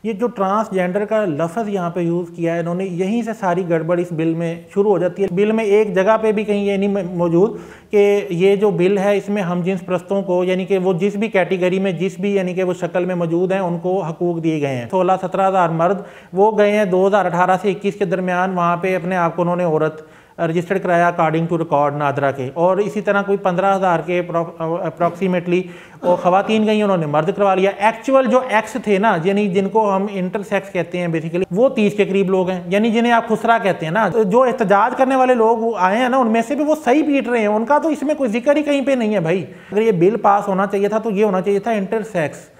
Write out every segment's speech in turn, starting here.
ये जो ट्रांसजेंडर का लफ्ज़ यहाँ पे यूज़ किया है इन्होंने, यहीं से सारी गड़बड़ इस बिल में शुरू हो जाती है। बिल में एक जगह पे भी कहीं ये नहीं मौजूद कि ये जो बिल है इसमें हम जिन्स प्रस्तों को, यानी कि वो जिस भी कैटेगरी में जिस भी यानी कि वो शक्ल में मौजूद हैं उनको हकूक़ दिए गए हैं। 16-17 हज़ार मर्द वो गए हैं 2018 से 21 के दरमियान, वहाँ पर अपने आप को उन्होंने औरत रजिस्टर्ड कराया अकॉर्डिंग टू रिकॉर्ड नादरा के, और इसी तरह कोई 15,000 के अप्रॉक्सीमेटली और ख़वातीन गई उन्होंने मर्द करवा लिया। एक्चुअल जो एक्स थे ना, यानी जिनको हम इंटरसेक्स कहते हैं बेसिकली, वो 30 के करीब लोग हैं, यानी जिन्हें आप खुसरा कहते हैं ना। जो एहतजाज करने वाले लोग आए हैं ना उनमें से भी वो सही पीट रहे हैं, उनका तो इसमें कोई जिक्र ही कहीं पे नहीं है भाई। अगर ये बिल पास होना चाहिए था तो ये होना चाहिए था intersex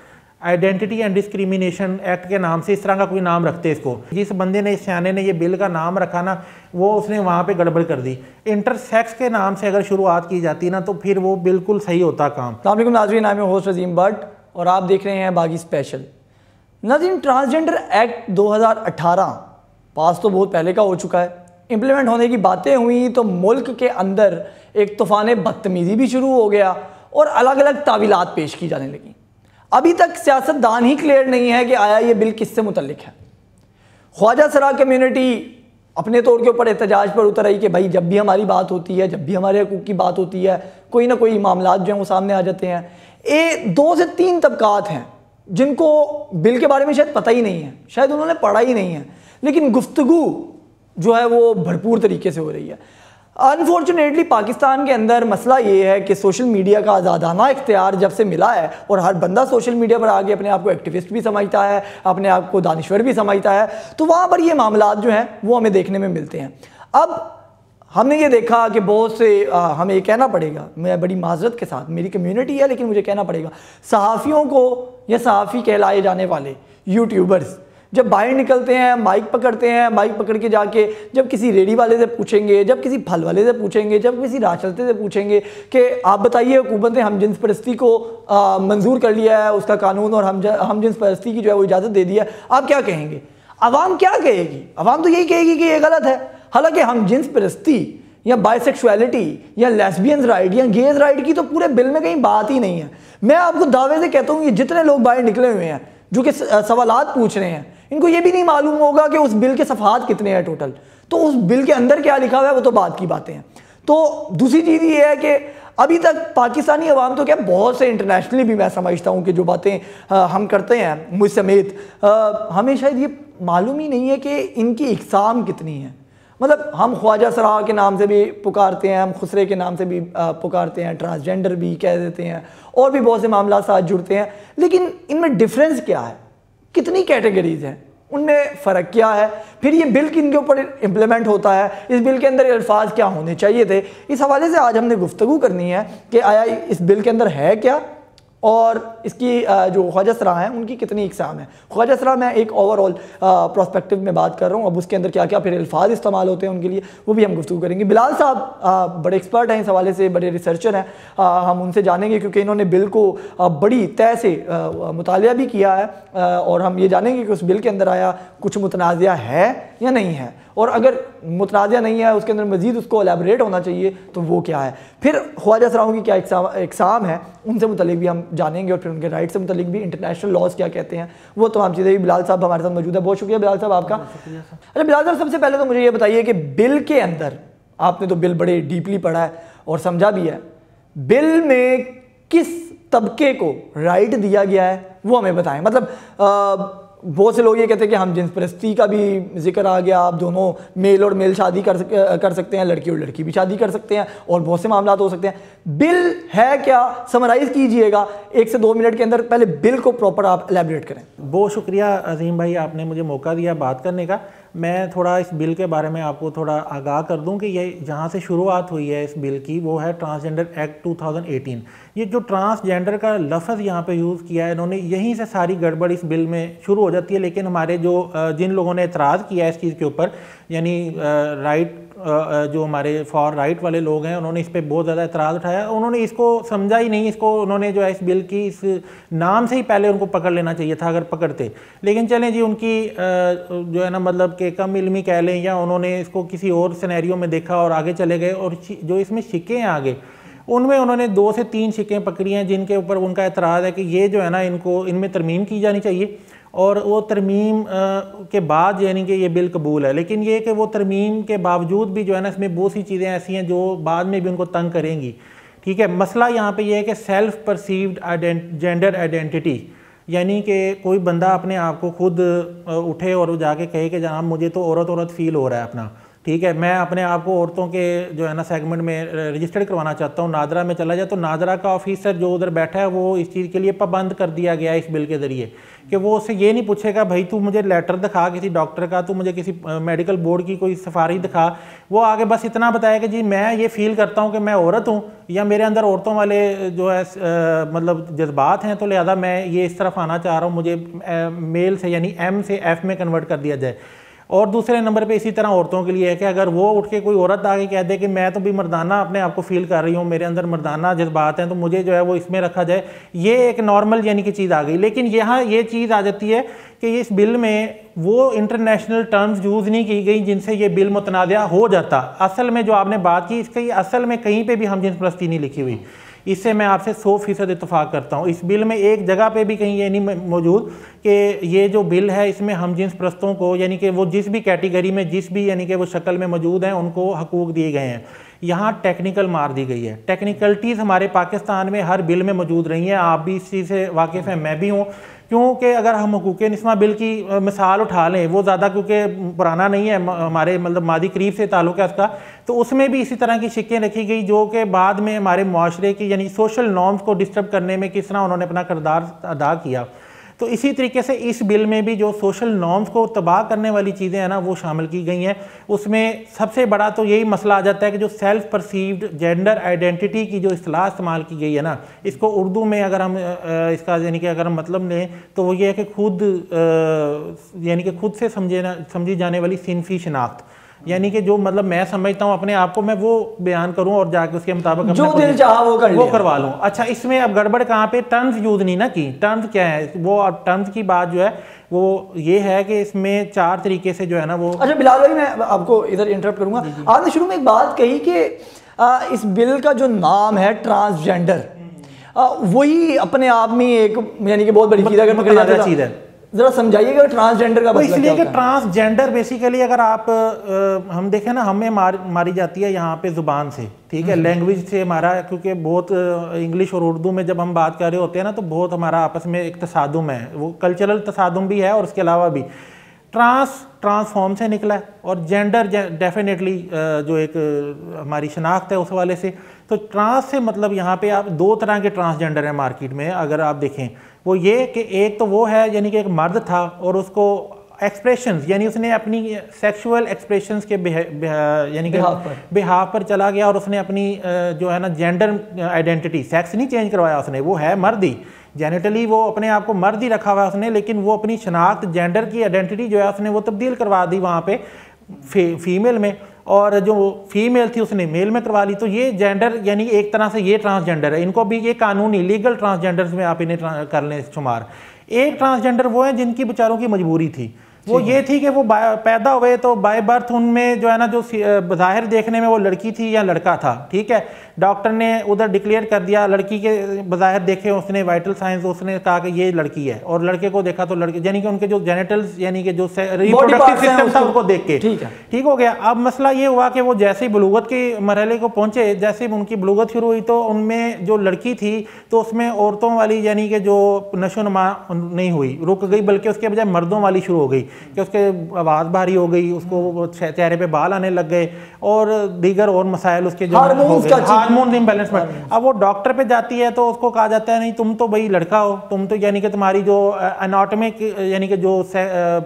identity and discrimination act के नाम से, इस तरह का कोई नाम रखते इसको। जिस बंदे ने, सियाने ने ये बिल का नाम रखा ना, वो उसने वहाँ पे गड़बड़ कर दी। इंटरसेक्स के नाम से अगर शुरुआत की जाती ना तो फिर वो बिल्कुल सही होता काम। अस्सलाम वालेकुम नाज़रीन, नाम है होस्ट अजीम भट्ट और आप देख रहे हैं बागी स्पेशल। नाज़रीन, ट्रांसजेंडर एक्ट 2018 पास तो बहुत पहले का हो चुका है। इम्प्लीमेंट होने की बातें हुई तो मुल्क के अंदर एक तूफ़ान बदतमीज़ी भी शुरू हो गया और अलग अलग तावीलात पेश की जाने लगी। अभी तक सियासतदान ही क्लियर नहीं है कि आया ये बिल किससे मुतल्लिक है। ख्वाजा सरा कम्युनिटी अपने तौर के ऊपर एहतजाज पर उतर आई कि भाई जब भी हमारी बात होती है, जब भी हमारे हकूक़ की बात होती है, कोई ना कोई मामलात जो हैं वो सामने आ जाते हैं। 2 से 3 तबकात हैं जिनको बिल के बारे में शायद पता ही नहीं है, शायद उन्होंने पढ़ा ही नहीं है, लेकिन गुफ्तगू जो है वो भरपूर तरीके से हो रही है। अनफॉर्चुनेटली पाकिस्तान के अंदर मसला ये है कि सोशल मीडिया का आज़ादाना इख्तियार जब से मिला है और हर बंदा सोशल मीडिया पर आके अपने आप को एक्टिविस्ट भी समझता है, अपने आप को दानिश्वर भी समझता है, तो वहाँ पर ये मामलात जो हैं वो हमें देखने में मिलते हैं। अब हमने ये देखा कि बहुत से हमें ये कहना पड़ेगा, मैं बड़ी माजरत के साथ, मेरी कम्युनिटी है लेकिन मुझे कहना पड़ेगा, सहाफ़ियों को या सहाफ़ी कहलाए जाने वाले यूट्यूबर्स जब बाहर निकलते हैं, माइक पकड़ते हैं, माइक पकड़ के जाके जब किसी रेडी वाले से पूछेंगे, जब किसी फल वाले से पूछेंगे, जब किसी राह चलते से पूछेंगे कि आप बताइए हुकूमत ने हम जिन्स परस्ती को मंजूर कर लिया है, उसका कानून, और हम जिन्स परस्ती की जो है वो इजाज़त दे दी है, आप क्या कहेंगे? अवाम क्या कहेगी? अवाम तो यही कहेगी कि ये गलत है। हालांकि हम जिन्स परस्ती या बाइसेक्सुअलिटी या लेस्बियंस राइट या गेज राइट की तो पूरे बिल में कहीं बात ही नहीं है। मैं आपको दावे से कहता हूँ कि जितने लोग बाहर निकले हुए हैं जो कि सवालात पूछ रहे हैं, इनको ये भी नहीं मालूम होगा कि उस बिल के सफ़हात कितने हैं टोटल, तो उस बिल के अंदर क्या लिखा हुआ है वो तो बात की बातें हैं। तो दूसरी चीज़ ये है कि अभी तक पाकिस्तानी अवाम तो क्या, बहुत से इंटरनेशनली भी मैं समझता हूँ कि जो बातें हम करते हैं मुझ समेत, हमें शायद ये मालूम ही नहीं है कि इनकी इकसाम कितनी है। मतलब हम ख्वाजा सरा के नाम से भी पुकारते हैं, हम खुसरे के नाम से भी पुकारते हैं, ट्रांसजेंडर भी कह देते हैं, और भी बहुत से मामला साथ जुड़ते हैं, लेकिन इनमें डिफरेंस क्या है? कितनी कैटेगरीज हैं, उनमें फ़र्क क्या है? फिर ये बिल किन के ऊपर इम्प्लीमेंट होता है, इस बिल के अंदर अल्फाज क्या होने चाहिए थे? इस हवाले से आज हमने गुफ्तगू करनी है कि आया इस बिल के अंदर है क्या और इसकी जो ख्वाजा सरा हैं उनकी कितनी इकसाम है। ख्वाजा सरा मैं एक ओवरऑल प्रोस्पेक्टिव में बात कर रहा हूँ, अब उसके अंदर क्या क्या फिर अल्फाज इस्तेमाल होते हैं उनके लिए, वो भी हम गुफ्तगू करेंगे। बिलाल साहब बड़े एक्सपर्ट हैं इस हवाले से, बड़े रिसर्चर हैं, हम उनसे जानेंगे क्योंकि इन्होंने बिल को बड़ी तय से मुतालिया भी किया है, और हम ये जानेंगे कि उस बिल के अंदर आया कुछ मुतनाज़िया है या नहीं है, और अगर मुतनाज़िया नहीं है उसके अंदर मज़ीद उसको एलेबरेट होना चाहिए तो वो क्या है। फिर ख्वाजा सराओं की क्या इकसाम है उनसे मुतलिक भी हम जानेंगे, और फिर उनके राइट से मुतलिक भी इंटरनेशनल लॉज क्या कहते हैं, वो तमाम चीज़ें भी। बिलाल साहब हमारे साथ मौजूद है, बहुत शुक्रिया बिलाल साहब आपका। अच्छा बिलाल साहब, सबसे पहले तो मुझे ये बताइए कि बिल के अंदर, आपने तो बिल बड़े डीपली पढ़ा है और समझा भी है, बिल में किस तबके को राइट दिया गया है वो हमें बताएं। मतलब बहुत से लोग ये कहते हैं कि हम जिन्स परस्ती का भी जिक्र आ गया, आप दोनों मेल और मेल शादी कर सकते हैं, लड़की और लड़की भी शादी कर सकते हैं, और बहुत से मामला हो सकते हैं। बिल है क्या, समराइज़ कीजिएगा 1 से 2 मिनट के अंदर, पहले बिल को प्रॉपर आप एलेबरेट करें। बहुत शुक्रिया अजीम भाई, आपने मुझे मौका दिया बात करने का। मैं थोड़ा इस बिल के बारे में आपको थोड़ा आगाह कर दूं कि ये जहाँ से शुरुआत हुई है इस बिल की, वो है ट्रांसजेंडर एक्ट 2018। ये जो ट्रांसजेंडर का लफ्ज़ यहाँ पे यूज़ किया है इन्होंने, यहीं से सारी गड़बड़ इस बिल में शुरू हो जाती है। लेकिन हमारे जिन लोगों ने एतराज़ किया है इस चीज़ के ऊपर, यानी राइट जो हमारे फॉर राइट वाले लोग हैं, उन्होंने इस पर बहुत ज़्यादा एतराज़ उठाया। उन्होंने इसको समझा ही नहीं, इसको उन्होंने जो है इस बिल की इस नाम से ही पहले उनको पकड़ लेना चाहिए था अगर पकड़ते। लेकिन चलें जी, उनकी जो है ना, मतलब कि कम इल्मी कह लें, या उन्होंने इसको किसी और सिनेरियो में देखा और आगे चले गए, और जो इसमें शिकें हैं आगे, उनमें उन्होंने 2 से 3 शिकें पकड़ी हैं जिनके ऊपर उनका एतराज़ है कि ये जो है ना, इनमें तरमीम की जानी चाहिए। और वो तरमीम के बाद यानी कि ये बिल कबूल है। लेकिन ये कि वो तरमीम के बावजूद भी जो है ना इसमें बहुत सी चीज़ें ऐसी हैं जो बाद में भी उनको तंग करेंगी। ठीक है, मसला यहाँ पे ये है कि सेल्फ परसीव्ड जेंडर आइडेंटिटी, यानी कि कोई बंदा अपने आप को खुद उठे और जाके कहे कि जनाब मुझे तो औरत फील हो रहा है अपना, ठीक है, मैं अपने आप को औरतों के जो है ना सेगमेंट में रजिस्टर्ड करवाना चाहता हूँ, नादरा में चला जाए, तो नादरा का ऑफिसर जो उधर बैठा है वो इस चीज़ के लिए पाबंद कर दिया गया है इस बिल के ज़रिए कि वो उससे ये नहीं पूछेगा भाई तू मुझे लेटर दिखा किसी डॉक्टर का, तू मुझे किसी मेडिकल बोर्ड की कोई सिफारिश दिखा। वो आगे बस इतना बताया कि जी मैं ये फील करता हूँ कि मैं औरत हूँ या मेरे अंदर औरतों वाले जो है मतलब जज्बात हैं, तो लिहाजा मैं ये इस तरफ आना चाह रहा हूँ, मुझे मेल से यानी एम से एफ में कन्वर्ट कर दिया जाए। और दूसरे नंबर पे इसी तरह औरतों के लिए है कि अगर वो उठ के कोई औरत आके कह दे कि मैं तो भी मर्दाना अपने आप को फील कर रही हूँ, मेरे अंदर मर्दाना जज्बात हैं, तो मुझे जो है वो इसमें रखा जाए, ये एक नॉर्मल यानी कि चीज़ आ गई। लेकिन यहाँ ये चीज़ आ जाती है कि इस बिल में वो इंटरनेशनल टर्म्स यूज़ नहीं की गई जिनसे ये बिल मुतनाज़ा हो जाता। असल में जो आपने बात की इसकी असल में कहीं पर भी हमजिन्स परस्ती नहीं लिखी हुई, इससे मैं आपसे 100% इत्तेफाक करता हूँ। इस बिल में एक जगह पे भी कहीं ये नहीं मौजूद कि ये जो बिल है इसमें हमजिन्स परस्तों को यानी कि वो जिस भी कैटेगरी में जिस भी यानी कि वो शक्ल में मौजूद हैं उनको हकूक़ दिए गए हैं। यहाँ टेक्निकल मार दी गई है। टेक्निकलिटीज़ हमारे पाकिस्तान में हर बिल में मौजूद रही हैं, आप भी इस चीज़ से वाकिफ़ हैं, मैं भी हूँ। क्योंकि अगर हम हुकूक़ निस्वा बिल की मिसाल उठा लें, वो ज़्यादा क्योंकि पुराना नहीं है, हमारे मतलब मादी करीब से ताल्लुक़ है उसका, तो उसमें भी इसी तरह की शिक्कें रखी गई जो कि बाद में हमारे माशरे की यानी सोशल नॉर्म्स को डिस्टर्ब करने में किस तरह उन्होंने अपना किरदार अदा किया। तो इसी तरीके से इस बिल में भी जो सोशल नॉर्म्स को तबाह करने वाली चीज़ें हैं ना वो शामिल की गई हैं। उसमें सबसे बड़ा तो यही मसला आ जाता है कि जो सेल्फ परसीव्ड जेंडर आइडेंटिटी की जो इस्तेलाह इस्तेमाल की गई है ना, इसको उर्दू में अगर हम इसका यानी कि अगर हम मतलब लें तो वो ये है कि खुद यानी कि खुद से समझी जाने वाली सिनफी शनाख्त, यानी कि जो मतलब मैं समझता हूँ अपने आप को मैं वो बयान करूँ और जाके उसके मुताबिक जो दिल चाहा वो करवा लूँ। अच्छा, इसमें अब गड़बड़ कहाँ पे, टर्म्स यूज़ नहीं ना की। टर्म्स क्या है, वो टर्म्स की बात जो है वो ये है कि इसमें 4 तरीके से जो है ना वो। अच्छा बिलाल भाई, मैं आपको इधर इंटरप्ट करूँगा। आपने शुरू में एक बात कही कि इस बिल का जो नाम है ट्रांसजेंडर, वही अपने आप में एक यानी कि बहुत बड़ी चीज़ अगर पकड़ी जाती चीज़ है। जरा समझाइएगा ट्रांसजेंडर का मतलब क्या इसलिए कि ट्रांसजेंडर बेसिकली अगर आप हम देखें ना, हमें मारी जाती है यहाँ पे ज़ुबान से, ठीक है, लैंग्वेज से हमारा, क्योंकि बहुत इंग्लिश और उर्दू में जब हम बात कर रहे होते हैं ना तो बहुत हमारा आपस में एक तसादुम है, वो कल्चरल तसादुम भी है और उसके अलावा भी ट्रांसफॉर्म से निकला है और जेंडर डेफिनेटली जो एक हमारी शनाख्त है उस वाले से। तो ट्रांस से मतलब यहाँ पे आप 2 तरह के ट्रांसजेंडर हैं मार्केट में अगर आप देखें, वो ये कि एक तो वो है यानी कि एक मर्द था और उसको एक्सप्रेशंस यानी उसने अपनी सेक्सुअल एक्सप्रेशंस के यानी कि बिहाफ पर चला गया और उसने अपनी जो है ना जेंडर आइडेंटिटी, सेक्स नहीं चेंज करवाया उसने, वो है मर्द ही, जेनेटली वो अपने आप को मर्द ही रखा हुआ उसने, लेकिन वो अपनी शनाख्त जेंडर की आइडेंटिटी जो है उसने वो तब्दील करवा दी वहाँ पे फीमेल में, और जो फीमेल थी उसने मेल में करवा ली। तो ये जेंडर यानी एक तरह से ये ट्रांसजेंडर है, इनको भी ये कानूनी लीगल ट्रांसजेंडर्स में आप इन्हें कर लें शुमार। एक ट्रांसजेंडर वो है जिनकी बेचारों की मजबूरी थी, वो ये थी कि वो पैदा हुए तो बाय बर्थ उनमें जो है ना जो ज़ाहिर देखने में वो लड़की थी या लड़का था, ठीक है, डॉक्टर ने उधर डिक्लेयर कर दिया, लड़की के बज़ाहिर देखे उसने वाइटल साइंस, उसने कहा कि ये लड़की है, और लड़के को देखा तो लड़के, यानी कि उनके जो जेनेटल्स यानी कि जो रिप्रोडक्टिव सिस्टम था उनको देख के ठीक हो गया। अब मसला ये हुआ कि वो जैसे ही बलूगत के मरहले को पहुंचे, जैसे ही उनकी बलूगत शुरू हुई तो उनमें जो लड़की थी तो उसमें औरतों वाली यानी कि जो नशोनुमा नहीं हुई, रुक गई, बल्कि उसके बजाय मर्दों वाली शुरू हो गई कि उसके आवाज़ भारी हो गई, उसको चेहरे पे बाल आने लग गए और दीगर और मसाइल उसके जो हार्मोन इम्बैलेंस में। अब वो डॉक्टर पे जाती है तो उसको कहा जाता है नहीं तुम तो भाई लड़का हो, तुम तो यानी कि तुम्हारी जो एनाटॉमिक यानी कि जो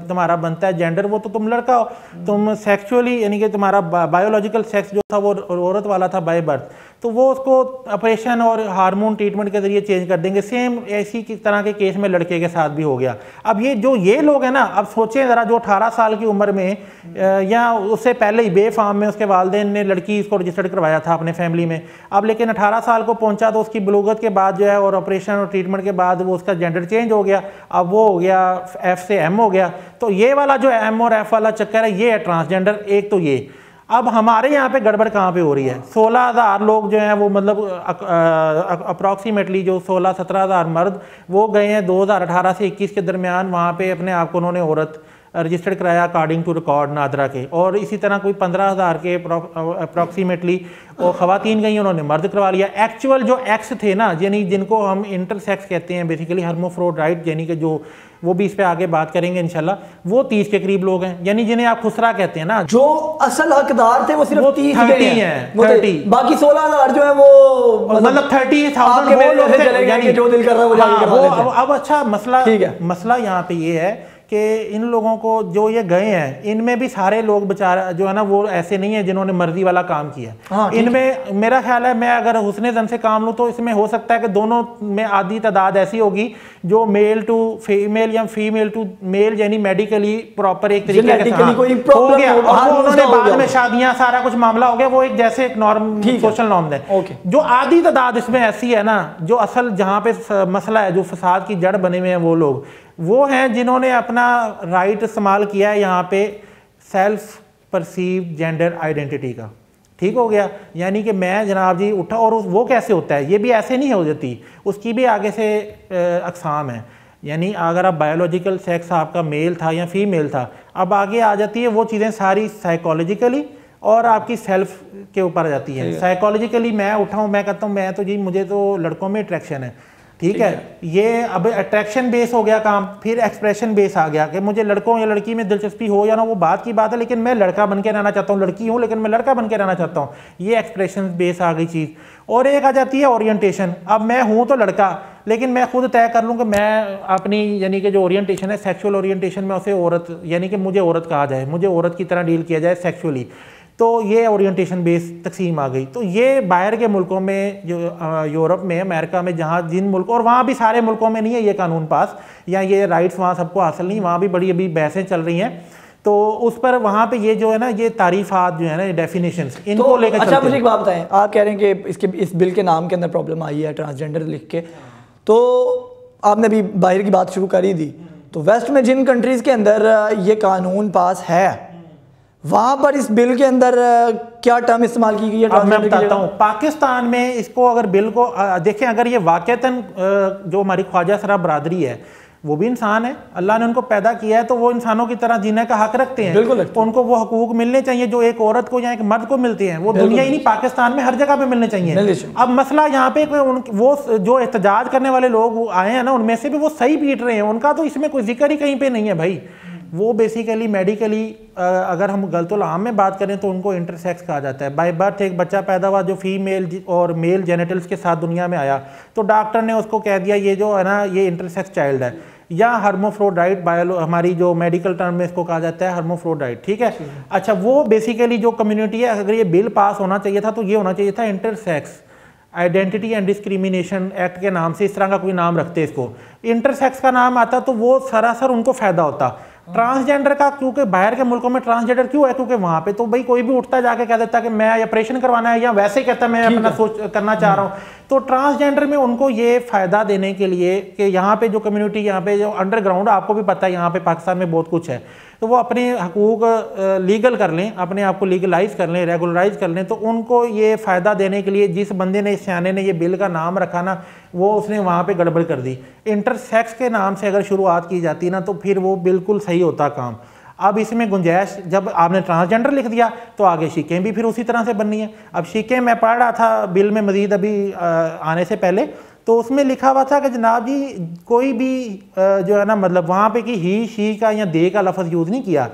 तुम्हारा बनता है जेंडर वो तो तुम लड़का हो, तुम सेक्सुअली यानी कि तुम्हारा बायोलॉजिकल सेक्स जो था वो औरत वाला था बाय बर्थ, तो वो उसको ऑपरेशन और हार्मोन ट्रीटमेंट के जरिए चेंज कर देंगे। सेम ऐसी तरह के केस में लड़के के साथ भी हो गया। अब ये लोग हैं ना, अब सोचें ज़रा, जो 18 साल की उम्र में या उससे पहले ही बेफाम में उसके वालिदैन ने लड़की इसको रजिस्टर्ड करवाया था अपने फैमिली में, अब लेकिन 18 साल को पहुंचा तो उसकी बलूगत के बाद जो है और ऑपरेशन और ट्रीटमेंट के बाद वो उसका जेंडर चेंज हो गया, अब वो हो गया एफ से एम हो गया। तो ये वाला जो एम और एफ वाला चक्कर है ये है ट्रांसजेंडर। एक तो ये अब हमारे यहाँ पे गड़बड़ कहाँ पे हो रही है, 16,000 लोग जो हैं वो मतलब अप्रॉक्सीमेटली जो 16-17,000 मर्द वो गए हैं 2018 से 21 के दरमियान, वहाँ पे अपने आप को उन्होंने औरत रजिस्टर्ड कराया अकॉर्डिंग टू रिकॉर्ड नादरा के, और इसी तरह कोई 15,000 के अप्रॉक्सीमेटली और ख़वातीन गई उन्होंने मर्द करवा लिया। एक्चुअल जो एक्स थे ना, यानी जिनको हम इंटरसेक्स कहते हैं बेसिकली हर्माफ्रोडाइट, यानी कि जो वो भी इस पे आगे बात करेंगे इंशाल्लाह, वो 30 के करीब लोग हैं, यानी जिन्हें आप खुसरा कहते हैं ना। जो असल हकदार थे वो सिर्फ 30 हैं, 30, बाकी 16,000 जो है वो मतलब 30,000 वो लोग थे, जो दिल कर रहा है वो जाके करवा लेते हैं। अब अच्छा मसला यहाँ पे ये है कि इन लोगों को जो ये गए हैं, इनमें भी सारे लोग बेचारा जो है ना वो ऐसे नहीं है जिन्होंने मर्जी वाला काम किया। हाँ, इनमें मेरा ख्याल है, मैं अगर हुस्ने ज़न से काम लूँ तो इसमें हो सकता है कि दोनों में आधी तादाद ऐसी होगी जो मेल टू फीमेल या फीमेल टू मेल, यानी मेडिकली प्रॉपर एक तरीके के साथ हो गया, और वो उन्होंने बाद में शादियां सारा कुछ मामला हो गया, वो एक जैसे एक नॉर्म सोशल नॉर्म है। जो आधी तादाद इसमें ऐसी है ना, जो असल जहाँ पे मसला है, जो फसाद की जड़ बने हुए हैं, वो लोग वो हैं जिन्होंने अपना राइट इस्तेमाल किया है यहाँ पे सेल्फ परसीव जेंडर आइडेंटिटी का। ठीक हो गया, यानी कि मैं जनाब जी उठा, और वो कैसे होता है, ये भी ऐसे नहीं हो जाती, उसकी भी आगे से अक़साम है। यानी अगर आप बायोलॉजिकल सेक्स आपका मेल था या फीमेल था, अब आगे आ जाती है वो चीज़ें सारी साइकोलॉजिकली और आपकी सेल्फ के ऊपर आ जाती हैं। साइकोलॉजिकली मैं उठाऊँ, मैं कहता हूँ मैं तो जी मुझे तो लड़कों में अट्रैक्शन है, ठीक है, ये अब अट्रैक्शन बेस हो गया काम, फिर एक्सप्रेशन बेस आ गया कि मुझे लड़कों या लड़की में दिलचस्पी हो या ना, वो बात की बात है, लेकिन मैं लड़का बन के रहना चाहता हूँ, लड़की हूँ लेकिन मैं लड़का बन के रहना चाहता हूँ, ये एक्सप्रेशन बेस आ गई चीज़। और एक आ जाती है ओरिएंटेशन, अब मैं हूँ तो लड़का, लेकिन मैं खुद तय कर लूँ कि मैं अपनी यानी कि जो ओरिएंटेशन है सेक्सुअल ओरिएंटेशन में उसे औरत, यानी कि मुझे औरत कहा जाए, मुझे औरत की तरह डील किया जाए सेक्सुअली, तो ये ओरिएंटेशन बेस तकसीम आ गई। तो ये बाहर के मुल्कों में, जो यूरोप में, अमेरिका में, जहाँ जिन मुल्कों, और वहाँ भी सारे मुल्कों में नहीं है ये कानून पास या ये राइट्स वहाँ सबको हासिल नहीं, वहाँ भी बड़ी अभी बहसें चल रही हैं, तो उस पर वहाँ पे ये जो है ना, ये तारीफात जो है ना, डेफिनेशंस इनको तो लेकर अच्छा मुझे एक बात बताएं, आप कह रहे हैं कि इसके इस बिल के नाम के अंदर प्रॉब्लम आई है ट्रांसजेंडर लिख के, तो आपने अभी बाहर की बात शुरू कर ही दी, तो वेस्ट में जिन कंट्रीज़ के अंदर ये कानून पास है वहाँ पर इस बिल के अंदर क्या टर्म इस्तेमाल की गई है? अब मैं बताता हूँ, पाकिस्तान में इसको अगर बिल को देखें, अगर ये वाक़तन जो हमारी ख्वाजा सरा बरादरी है वो भी इंसान है, अल्लाह ने उनको पैदा किया है, तो वो इंसानों की तरह जीने का हक रखते हैं, बिल्कुल उनको वो हकूक मिलने चाहिए जो एक औरत को या एक मर्द को मिलते हैं, वो दुनिया ही नहीं पाकिस्तान में हर जगह पे मिलने चाहिए। अब मसला यहाँ पे वो जो एहतजाज करने वाले लोग आए हैं ना, उनमें से भी वो सही पीट रहे हैं, उनका तो इसमें कोई जिक्र ही कहीं पे नहीं है भाई। वो बेसिकली मेडिकली अगर हम गलतुल आम में बात करें तो उनको इंटरसेक्स कहा जाता है। बाय बर्थ एक बच्चा पैदा हुआ जो फीमेल और मेल जेनिटल्स के साथ दुनिया में आया, तो डॉक्टर ने उसको कह दिया ये जो है ना ये इंटरसेक्स चाइल्ड है, या हर्माफ्रोडाइट, हमारी जो मेडिकल टर्म में इसको कहा जाता है हर्माफ्रोडाइट, ठीक है। अच्छा, वो बेसिकली जो कम्युनिटी है, अगर ये बिल पास होना चाहिए था तो ये होना चाहिए था intersex identity and discrimination act के नाम से, इस तरह का कोई नाम रखते इसको, इंटरसेक्स का नाम आता तो वो सरासर उनको फायदा होता। ट्रांसजेंडर का क्योंकि बाहर के मुल्कों में ट्रांसजेंडर क्यों है, क्योंकि वहाँ पे तो भाई कोई भी उठता जाके कह देता कि मैं ऑपरेशन करवाना है, या वैसे ही कहता मैं अपना सोच करना चाह रहा हूँ। तो ट्रांसजेंडर में उनको ये फ़ायदा देने के लिए कि यहाँ पे जो कम्युनिटी, यहाँ पे जो अंडरग्राउंड, आपको भी पता है यहाँ पे पाकिस्तान में बहुत कुछ है, तो वो अपने हकूक लीगल कर लें, अपने आप को लीगलाइज कर लें, रेगुलराइज कर लें, तो उनको ये फ़ायदा देने के लिए जिस बंदे ने, सियाने ने ये बिल का नाम रखा ना, वो उसने वहाँ पे गड़बड़ कर दी। इंटरसेक्स के नाम से अगर शुरुआत की जाती ना तो फिर वो बिल्कुल सही होता काम। अब इसमें गुंजाइश, जब आपने ट्रांसजेंडर लिख दिया तो आगे शिकें भी फिर उसी तरह से बननी है। अब शिकें मैं पढ़ रहा था बिल में मज़ीद अभी आने से पहले, तो उसमें लिखा हुआ था कि जनाब जी कोई भी जो है ना, मतलब वहाँ पे कि ही, शी का या दे का लफ्ज़ यूज़ नहीं किया,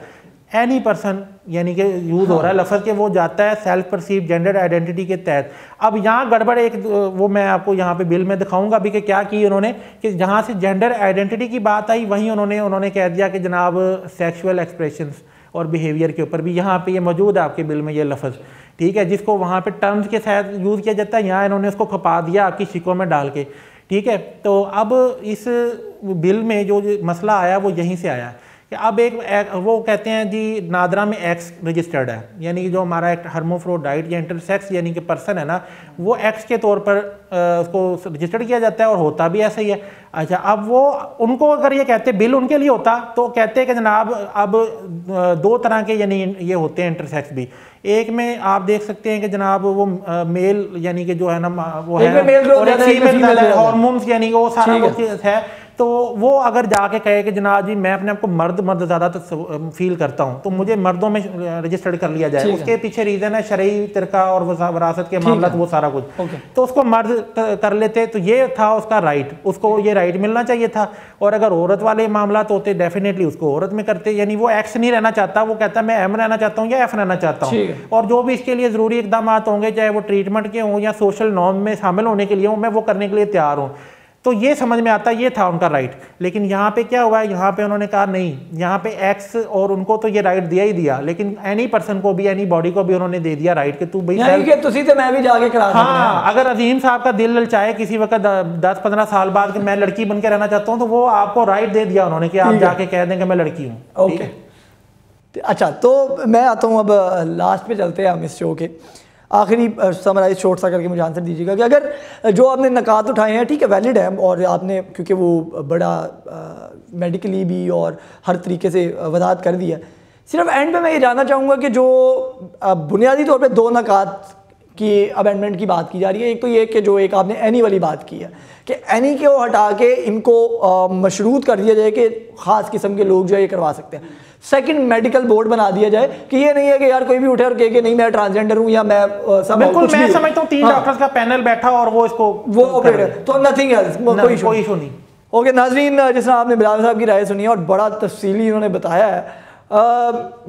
एनी पर्सन यानी कि यूज़ हो रहा है लफ्ज़ के, वो जाता है सेल्फ परसीव जेंडर आइडेंटिटी के तहत। अब यहाँ गड़बड़ एक, वो मैं आपको यहाँ पे बिल में दिखाऊंगा भी कि क्या की उन्होंने, कि जहाँ से जेंडर आइडेंटिटी की बात आई वहीं उन्होंने कह दिया कि जनाब सेक्सुअल एक्सप्रेशंस और बिहेवियर के ऊपर भी यहाँ पे ये मौजूद है आपके बिल में ये लफ्ज़, ठीक है, जिसको वहाँ पे टर्म्स के साथ यूज़ किया जाता है, यहाँ इन्होंने उसको खपा दिया आपकी शिकों में डाल के, ठीक है। तो अब इस बिल में जो मसला आया वो यहीं से आया कि अब वो कहते हैं जी नादरा में एक्स रजिस्टर्ड है, यानी कि जो हमारा एक हर्मोफ्रोडाइट या इंटरसेक्स यानी कि पर्सन है ना, वो एक्स के तौर पर उसको रजिस्टर्ड किया जाता है और होता भी ऐसा ही है। अच्छा, अब वो उनको अगर ये कहते बिल उनके लिए होता तो कहते हैं कि जनाब अब 2 तरह के यानी ये होते हैं इंटरसेक्स भी। एक में आप देख सकते हैं कि जनाब वो मेल यानी कि जो है ना वो है, और एक फीमेल हार्मोन्स यानी कि वो सारा कुछ है। तो वो अगर जाके कहे कि जनाब जी मैं अपने आप को मर्द ज़्यादा तो फील करता हूँ तो मुझे मर्दों में रजिस्टर्ड कर लिया जाए, उसके पीछे रीज़न है शरई तिरका और वरासत के मामला, वो सारा कुछ, तो उसको मर्द कर लेते तो ये था उसका राइट, उसको ये राइट मिलना चाहिए था। और अगर औरत वाले मामला तो होते डेफिनेटली उसको औरत में करते, यानी वो एक्स नहीं रहना चाहता, वो कहता मैं एम रहना चाहता हूँ या एफ रहना चाहता हूँ, और जो भी इसके लिए ज़रूरी इकदाम होंगे चाहे वो ट्रीटमेंट के हों या सोशल नॉर्म में शामिल होने के लिए हों, मैं वो करने के लिए तैयार हूँ। तो ये समझ में आता है, ये था उनका राइट। लेकिन यहाँ पे क्या हुआ है, यहाँ पे उन्होंने कहा नहीं, यहाँ पे एक्स और उनको तो ये राइट दिया ही दिया, लेकिन एनी पर्सन को भी एनी बॉडी को भी उन्होंने दे दिया राइट कि तू भाई तो मैं भी जाके करा। हाँ, अगर अजीम साहब का दिल ललचाए किसी वक्त 10-15 साल बाद कि मैं लड़की बन के रहना चाहता हूँ, तो वो आपको राइट दे दिया उन्होंने कि आप जाके कह दें कि मैं लड़की हूँ। ओके, अच्छा, तो मैं आता हूँ अब लास्ट पे चलते हैं हम इस शो के आखिरी समराइज शॉर्ट सा करके मुझे आंसर दीजिएगा कि अगर जो आपने नकात उठाए हैं ठीक है वैलिड है, और आपने क्योंकि वो बड़ा मेडिकली भी और हर तरीके से वजाहत कर दिया, सिर्फ एंड पे मैं ये जानना चाहूँगा कि जो बुनियादी तौर पे 2 नकात की अमेंडमेंट की बात की जा रही है, एक तो ये कि जो एक आपने एनी वाली बात की है कि एनी के वो हटा के इनको मशरूत कर दिया जाए कि ख़ास किस्म के लोग जो है ये करवा सकते हैं। सेकंड, मेडिकल बोर्ड बना दिया जाए कि ये नहीं है कि यार कोई भी उठे और कहे कि नहीं मैं ट्रांसजेंडर हूं या मैं सब बिल्कुल, मैं समझता हूं 3 डॉक्टर्स का पैनल बैठा और वो इसको तो नथिंग एल्स, कोई इशू नहीं। ओके नाज़रीन, जिस तरह आपने बिलाल साहब की राय सुनी और बड़ा तफसीली उन्होंने बताया है,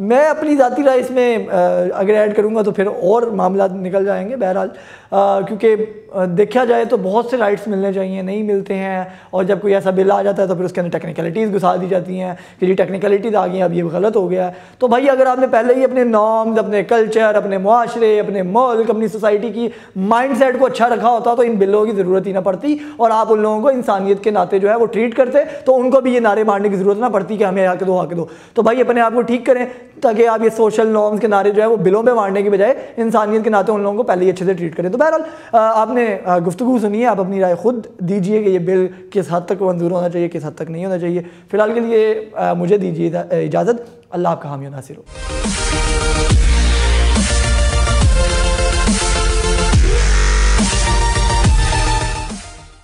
मैं अपनी ज़ाती राय इसमें अगर ऐड करूँगा तो फिर और मामला निकल जाएंगे। बहरहाल क्योंकि देखा जाए तो बहुत से राइट्स मिलने चाहिए, नहीं मिलते हैं, और जब कोई ऐसा बिल आ जाता है तो फिर उसके अंदर टेक्निकलिटीज़ घुसा दी जाती हैं कि जी टेक्निकलिटीज़ आ गई, अब ये गलत हो गया है। तो भाई अगर आपने पहले ही अपने नॉर्म्स, अपने कल्चर, अपने मुआशरे, अपने मुल्क, अपनी सोसाइटी की माइंड सेट को अच्छा रखा होता तो इन बिलों की ज़रूरत ही ना पड़ती, और आप उन लोगों को इंसानियत के नाते जो है वो ट्रीट करते, तो उनको भी ये नारे मारने की ज़रूरत ना पड़ती कि हमें आके दो। तो भाई अपने आप को ठीक करें ताकि आप ये सोशल नॉर्म्स के नारे जो है वो बिलों में मारने की बजाय इंसानियत के नाते उन लोगों को पहले ही अच्छे से ट्रीट करें। तो बहरहाल आपने गुफ्तगू सुनी है, आप अपनी राय खुद दीजिए कि ये बिल किस हद तक मंजूर होना चाहिए, किस हद तक नहीं होना चाहिए। फिलहाल के लिए मुझे दीजिए इजाज़त। अल्लाह आपका हामी नासिर हो।